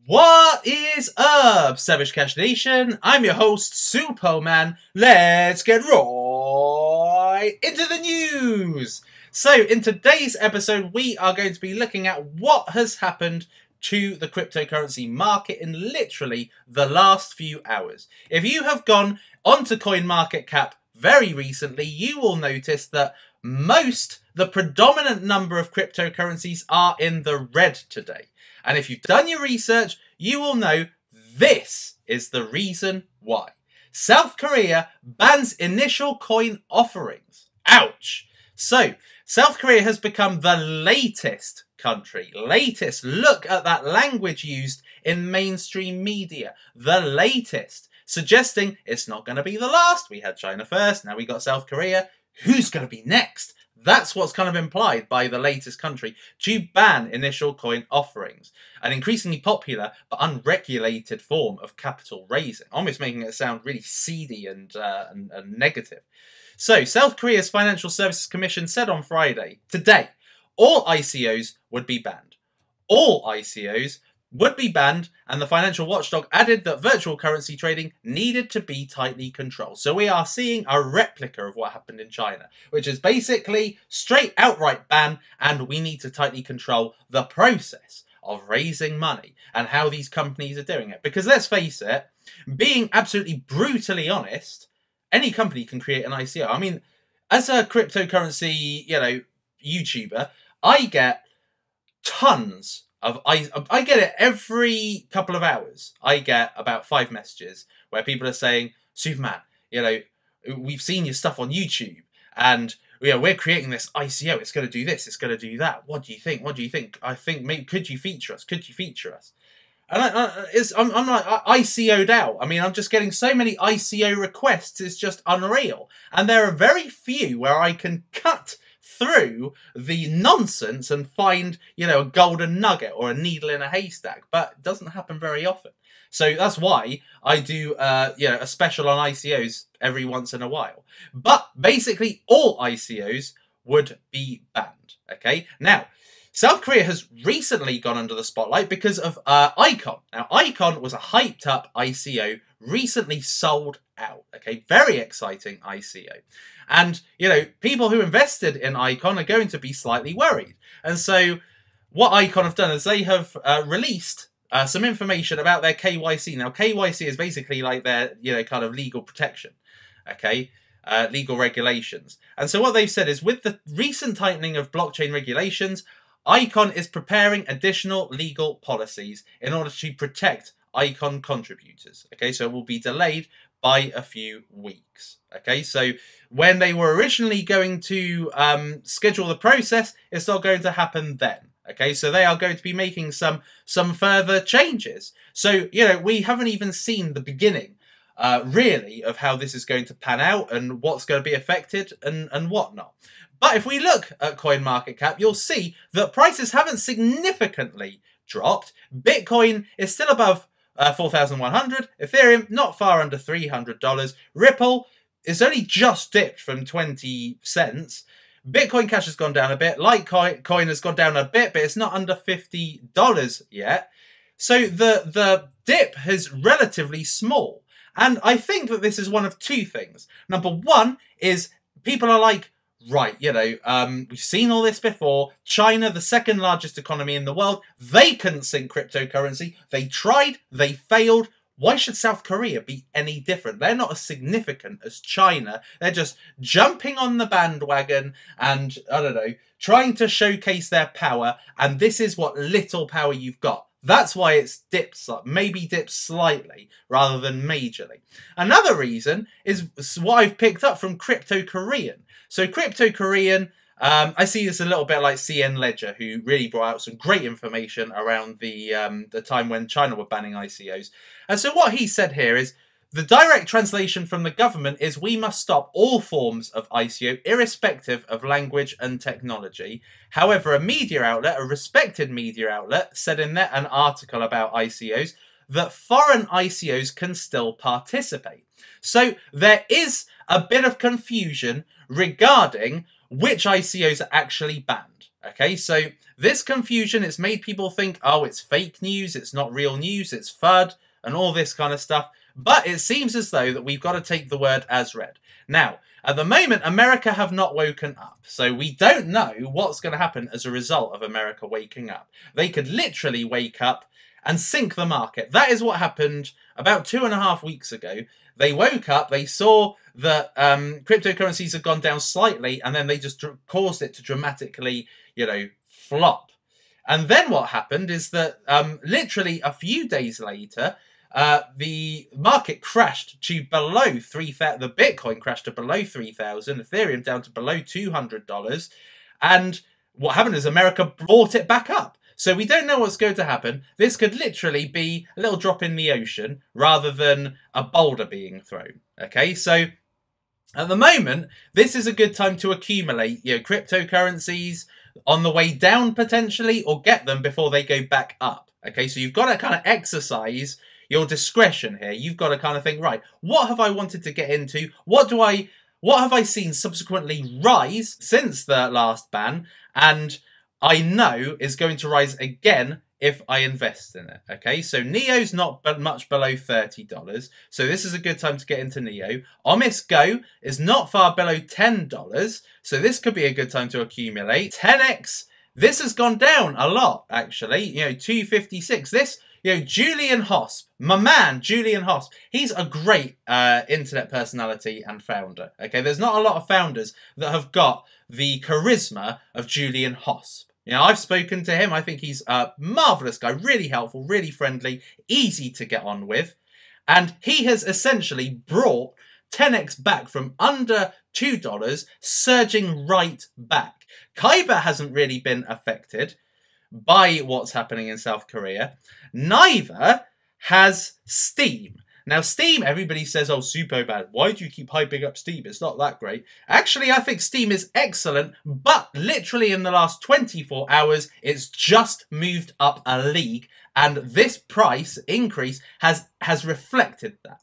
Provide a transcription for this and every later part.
What is up, Savage Cash Nation? I'm your host, Suppoman. Let's get right into the news. So, in today's episode, we are going to be looking at what has happened to the cryptocurrency market in literally the last few hours. If you have gone onto CoinMarketCap very recently, you will notice that the predominant number of cryptocurrencies are in the red today. And if you've done your research, you will know this is the reason why. South Korea bans initial coin offerings. Ouch! So, South Korea has become the latest country. Latest. Look at that language used in mainstream media. The latest. Suggesting it's not going to be the last. We had China first, now we got South Korea. Who's going to be next? That's what's kind of implied by the latest country to ban initial coin offerings. An increasingly popular but unregulated form of capital raising, almost making it sound really seedy and negative. So, South Korea's Financial Services Commission said on Friday, today, all ICOs would be banned. All ICOs would be banned, and the financial watchdog added that virtual currency trading needed to be tightly controlled. So we are seeing a replica of what happened in China, which is basically straight outright ban, and we need to tightly control the process of raising money and how these companies are doing it. Because let's face it, being absolutely brutally honest, any company can create an ICO. I mean, as a cryptocurrency, YouTuber, I get tons of I get it every couple of hours. I get about 5 messages where people are saying, Superman, we've seen your stuff on YouTube, and we're creating this ICO. It's going to do this. It's going to do that. What do you think? What do you think? I think maybe could you feature us? Could you feature us? And I'm like ICO'd out. I mean, I'm just getting so many ICO requests. It's just unreal. And there are very few where I can cut through the nonsense and find, a golden nugget or a needle in a haystack. But it doesn't happen very often. So that's why I do, a special on ICOs every once in a while. But basically, all ICOs would be banned. Okay, now, South Korea has recently gone under the spotlight because of ICON. Now, ICON was a hyped up ICO, recently sold out. Okay, very exciting ICO. And, people who invested in ICON are going to be slightly worried. And so what ICON have done is they have released some information about their KYC. Now, KYC is basically like their, kind of legal protection. Okay, legal regulations. And so what they've said is with the recent tightening of blockchain regulations, ICON is preparing additional legal policies in order to protect ICON contributors. Okay, so it will be delayed by a few weeks. Okay, so when they were originally going to schedule the process, it's not going to happen then. Okay, so they are going to be making some further changes. So, we haven't even seen the beginning, really, of how this is going to pan out and what's going to be affected and whatnot. But if we look at CoinMarketCap, you'll see that prices haven't significantly dropped. Bitcoin is still above 4,100. Ethereum not far under $300. Ripple is only just dipped from 20 cents. Bitcoin Cash has gone down a bit. Litecoin has gone down a bit, but it's not under $50 yet. So the dip is relatively small. And I think that this is one of two things. Number one is people are like, right, we've seen all this before. China, the second largest economy in the world, they couldn't sink cryptocurrency. They tried, they failed. Why should South Korea be any different? They're not as significant as China. They're just jumping on the bandwagon and, trying to showcase their power. And this is what little power you've got. That's why it's dipped, maybe dipped slightly rather than majorly. Another reason is what I've picked up from Crypto Korean. So Crypto Korean, I see this a little bit like CN Ledger, who really brought out some great information around the time when China were banning ICOs. And so what he said here is, the direct translation from the government is we must stop all forms of ICO, irrespective of language and technology. However, a media outlet, a respected media outlet, said in an article about ICOs that foreign ICOs can still participate. So there is a bit of confusion regarding which ICOs are actually banned. Okay, so this confusion, it's made people think, oh, it's fake news, it's not real news, it's FUD, and all this kind of stuff. But it seems as though that we've got to take the word as read. Now, at the moment, America have not woken up. So we don't know what's going to happen as a result of America waking up. They could literally wake up and sink the market. That is what happened about 2.5 weeks ago. They woke up, they saw that cryptocurrencies had gone down slightly, and then they just caused it to dramatically, flop. And then what happened is that literally a few days later, the market crashed to below 3,000. The Bitcoin crashed to below 3,000. Ethereum down to below $200. And what happened is America brought it back up. So we don't know what's going to happen. This could literally be a little drop in the ocean rather than a boulder being thrown. Okay, so at the moment, this is a good time to accumulate cryptocurrencies on the way down potentially, or get them before they go back up. Okay, so you've got to kind of exercise your discretion here. You've got to kind of think, right, what have I wanted to get into? What have I seen subsequently rise since the last ban? And I know is going to rise again if I invest in it. Okay, so Neo's not much below $30. So this is a good time to get into Neo. Omis Go is not far below $10. So this could be a good time to accumulate. 10x, this has gone down a lot, actually. 256. This, Julian Hosp, my man, Julian Hosp, he's a great internet personality and founder. Okay, there's not a lot of founders that have got the charisma of Julian Hosp. I've spoken to him. I think he's a marvellous guy, really helpful, really friendly, easy to get on with. And he has essentially brought 10x back from under $2, surging right back. Kyber hasn't really been affected by what's happening in South Korea. Neither has STEEM. Now, STEEM, everybody says, oh, Suppoman, why do you keep hyping up STEEM? It's not that great. Actually, I think STEEM is excellent, but literally in the last 24 hours, it's just moved up a league, and this price increase has reflected that.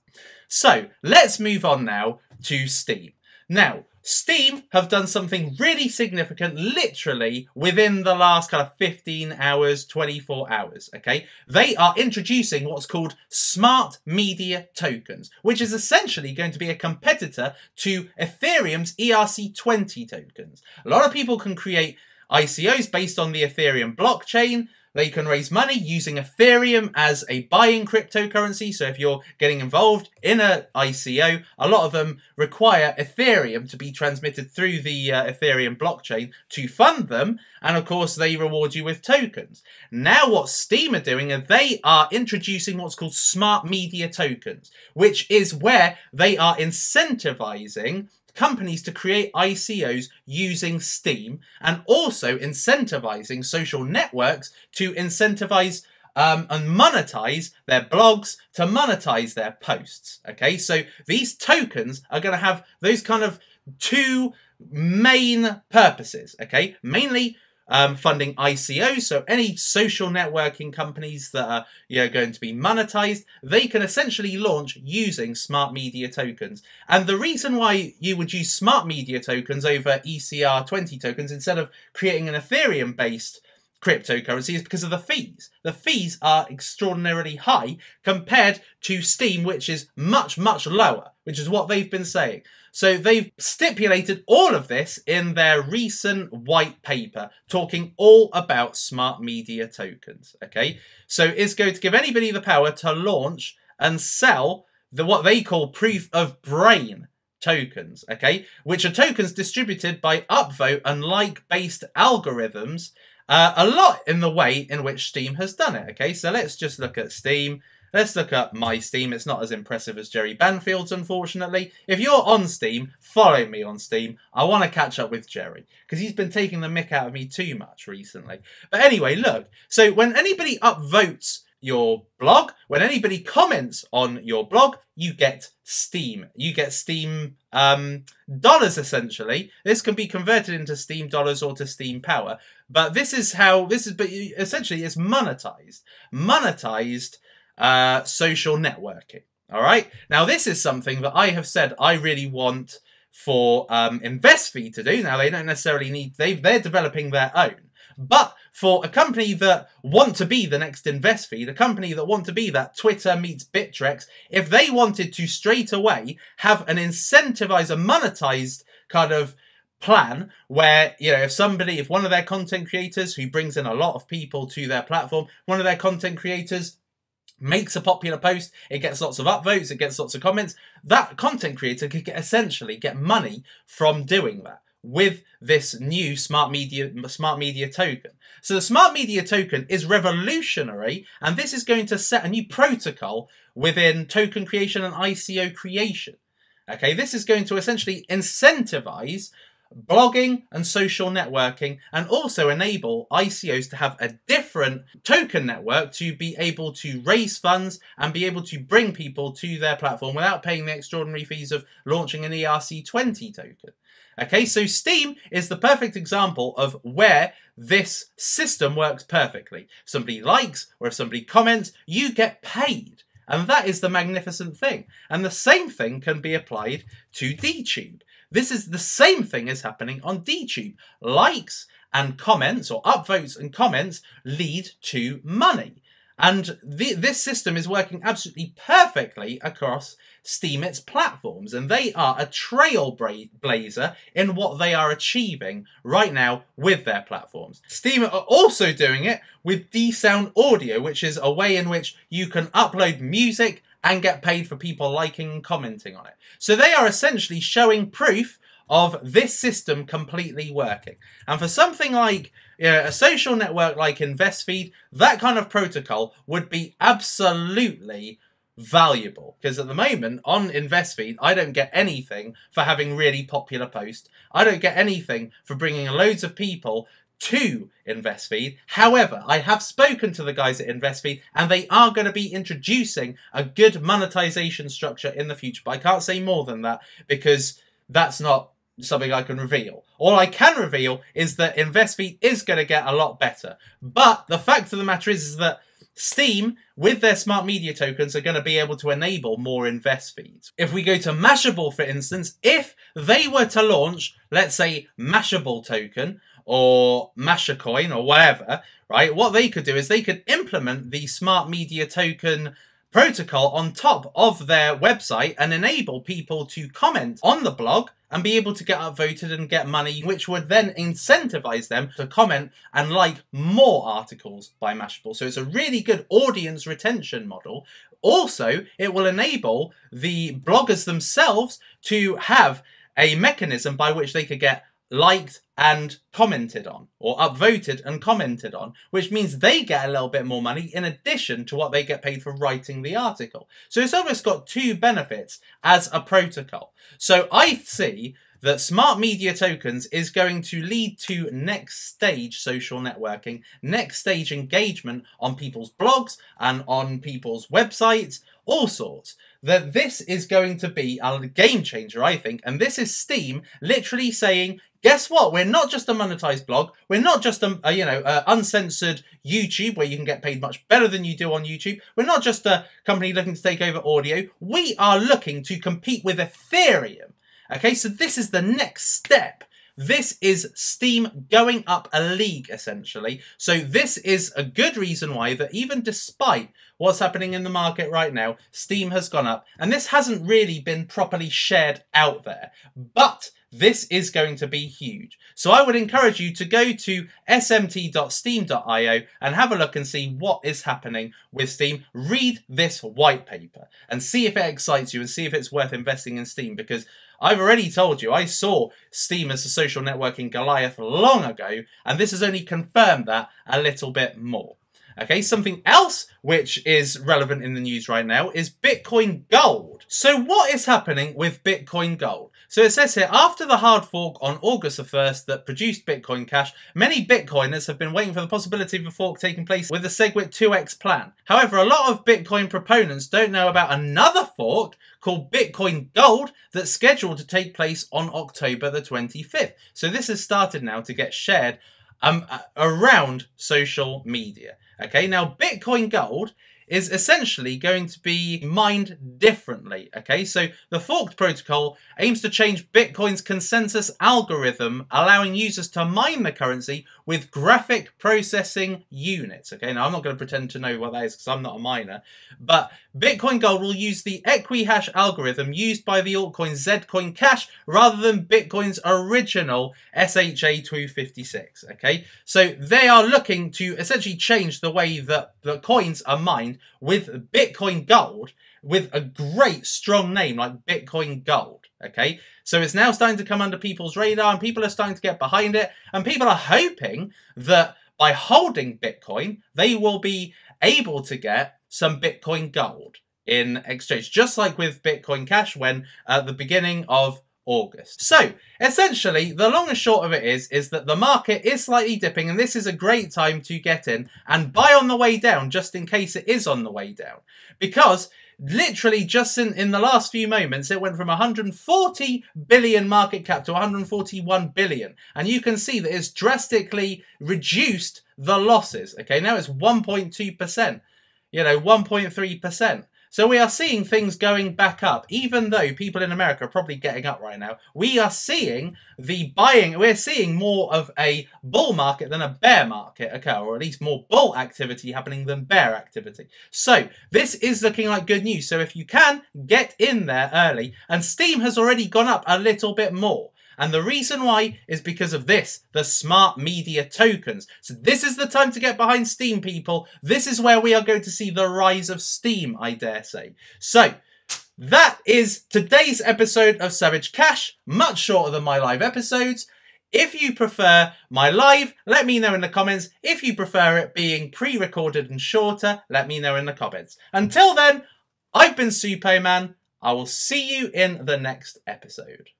So, let's move on now to STEEM. Now, STEEM have done something really significant literally within the last kind of 15 hours, 24 hours, okay? They are introducing what's called smart media tokens, which is essentially going to be a competitor to Ethereum's ERC20 tokens. A lot of people can create ICOs based on the Ethereum blockchain. They can raise money using Ethereum as a buying cryptocurrency. So if you're getting involved in an ICO, a lot of them require Ethereum to be transmitted through the Ethereum blockchain to fund them. And of course, they reward you with tokens. Now what STEEM are doing is they are introducing what's called smart media tokens, which is where they are incentivizing companies to create ICOs using STEEM, and also incentivizing social networks to incentivize and monetize their blogs, to monetize their posts. Okay, so these tokens are going to have those kind of two main purposes. Okay, mainly funding ICOs, so any social networking companies that are going to be monetized, they can essentially launch using smart media tokens. And the reason why you would use smart media tokens over ECR20 tokens instead of creating an Ethereum based cryptocurrency is because of the fees. The fees are extraordinarily high compared to STEEM, which is much, much lower, which is what they've been saying. So they've stipulated all of this in their recent white paper, talking all about smart media tokens, okay? So it's going to give anybody the power to launch and sell what they call proof of brain tokens, okay? Which are tokens distributed by upvote and like-based algorithms, a lot in the way in which STEEM has done it, okay? So let's just look at STEEM. Let's look at my STEEM. It's not as impressive as Jerry Banfield's, unfortunately. If you're on STEEM, follow me on STEEM. I want to catch up with Jerry, because he's been taking the mick out of me too much recently. But anyway, look. So when anybody upvotes your blog, when anybody comments on your blog, you get STEEM. You get STEEM dollars, essentially. This can be converted into STEEM dollars or to STEEM power. But this is how, but essentially it's monetized. Monetized social networking. All right. Now, this is something that I have said I really want for InvestFee to do. Now, they don't necessarily need, they're developing their own. But for a company that want to be the next InvestFeed, a company that want to be that Twitter meets Bittrex, if they wanted to straight away have an incentivized, a monetized kind of plan where, you know, if one of their content creators who brings in a lot of people to their platform, one of their content creators makes a popular post, it gets lots of upvotes, it gets lots of comments, that content creator could essentially get money from doing that with this new smart media token. So the smart media token is revolutionary, and this is going to set a new protocol within token creation and ICO creation. Okay, this is going to essentially incentivize blogging and social networking, and also enable ICOs to have a different token network to be able to raise funds and be able to bring people to their platform without paying the extraordinary fees of launching an ERC20 token. Okay, so STEEM is the perfect example of where this system works perfectly. If somebody likes or if somebody comments, you get paid. And that is the magnificent thing. And the same thing can be applied to DTube. This is the same thing is happening on DTube. Likes and comments, or upvotes and comments, lead to money. And this system is working absolutely perfectly across STEEM, its platforms. And they are a trailblazer in what they are achieving right now with their platforms. STEEM are also doing it with D-Sound Audio, which is a way in which you can upload music and get paid for people liking and commenting on it. So they are essentially showing proof of this system completely working. And for something like a social network like InvestFeed, that kind of protocol would be absolutely valuable. Because at the moment on InvestFeed, I don't get anything for having really popular posts. I don't get anything for bringing loads of people to InvestFeed. However, I have spoken to the guys at InvestFeed, and they are going to be introducing a good monetization structure in the future. But I can't say more than that because that's not something I can reveal. All I can reveal is that InvestFeed is going to get a lot better. But the fact of the matter is that STEEM, with their smart media tokens, are going to be able to enable more InvestFeeds. If we go to Mashable, for instance, if they were to launch, let's say, Mashable token, or Mashacoin, or whatever, right? What they could do is they could implement the smart media token protocol on top of their website and enable people to comment on the blog and be able to get upvoted and get money, which would then incentivize them to comment and like more articles by Mashable. So it's a really good audience retention model. Also, it will enable the bloggers themselves to have a mechanism by which they could get liked and commented on, or upvoted and commented on, which means they get a little bit more money in addition to what they get paid for writing the article. So it's almost got two benefits as a protocol. So I see that smart media tokens is going to lead to next stage social networking, next stage engagement on people's blogs and on people's websites, all sorts. That this is going to be a game changer, I think, and this is STEEM literally saying, guess what? We're not just a monetized blog. We're not just a uncensored YouTube where you can get paid much better than you do on YouTube. We're not just a company looking to take over audio. We are looking to compete with Ethereum. Okay, so this is the next step. This is STEEM going up a league, essentially. So this is a good reason why that even despite what's happening in the market right now, STEEM has gone up. And this hasn't really been properly shared out there. But this is going to be huge. So I would encourage you to go to smt.steem.io and have a look and see what is happening with STEEM. Read this white paper and see if it excites you and see if it's worth investing in STEEM, because I've already told you I saw STEEM as a social networking Goliath long ago, and this has only confirmed that a little bit more. Okay, something else which is relevant in the news right now is Bitcoin Gold. So what is happening with Bitcoin Gold? So it says here, after the hard fork on August the 1st that produced Bitcoin Cash, many Bitcoiners have been waiting for the possibility of a fork taking place with the SegWit 2x plan. However, a lot of Bitcoin proponents don't know about another fork called Bitcoin Gold that's scheduled to take place on October the 25th. So this has started now to get shared around social media. Okay, now Bitcoin Gold is essentially going to be mined differently, okay? So the forked protocol aims to change Bitcoin's consensus algorithm, allowing users to mine the currency with graphic processing units, okay? Now, I'm not going to pretend to know what that is because I'm not a miner, but Bitcoin Gold will use the equihash algorithm used by the altcoin Zcoin Cash rather than Bitcoin's original SHA-256, okay? So they are looking to essentially change the way that the coins are mined with Bitcoin Gold with a great strong name like Bitcoin Gold, okay? So it's now starting to come under people's radar and people are starting to get behind it, and people are hoping that by holding Bitcoin, they will be able to get some Bitcoin Gold in exchange, just like with Bitcoin Cash when at the beginning of August. So essentially, the long and short of it is that the market is slightly dipping, and this is a great time to get in and buy on the way down, just in case it is on the way down. Because literally just in the last few moments, it went from 140 billion market cap to 141 billion. And you can see that it's drastically reduced the losses. Okay, now it's 1.2%, 1.3%. So we are seeing things going back up, even though people in America are probably getting up right now. We are seeing the buying, we're seeing more of a bull market than a bear market occur, or at least more bull activity happening than bear activity. So this is looking like good news. So if you can, get in there early. And Steem has already gone up a little bit more. And the reason why is because of this, the smart media tokens. So this is the time to get behind Steem, people. This is where we are going to see the rise of Steem, I dare say. So that is today's episode of Savage Cash, much shorter than my live episodes. If you prefer my live, let me know in the comments. If you prefer it being pre-recorded and shorter, let me know in the comments. Until then, I've been Suppoman. I will see you in the next episode.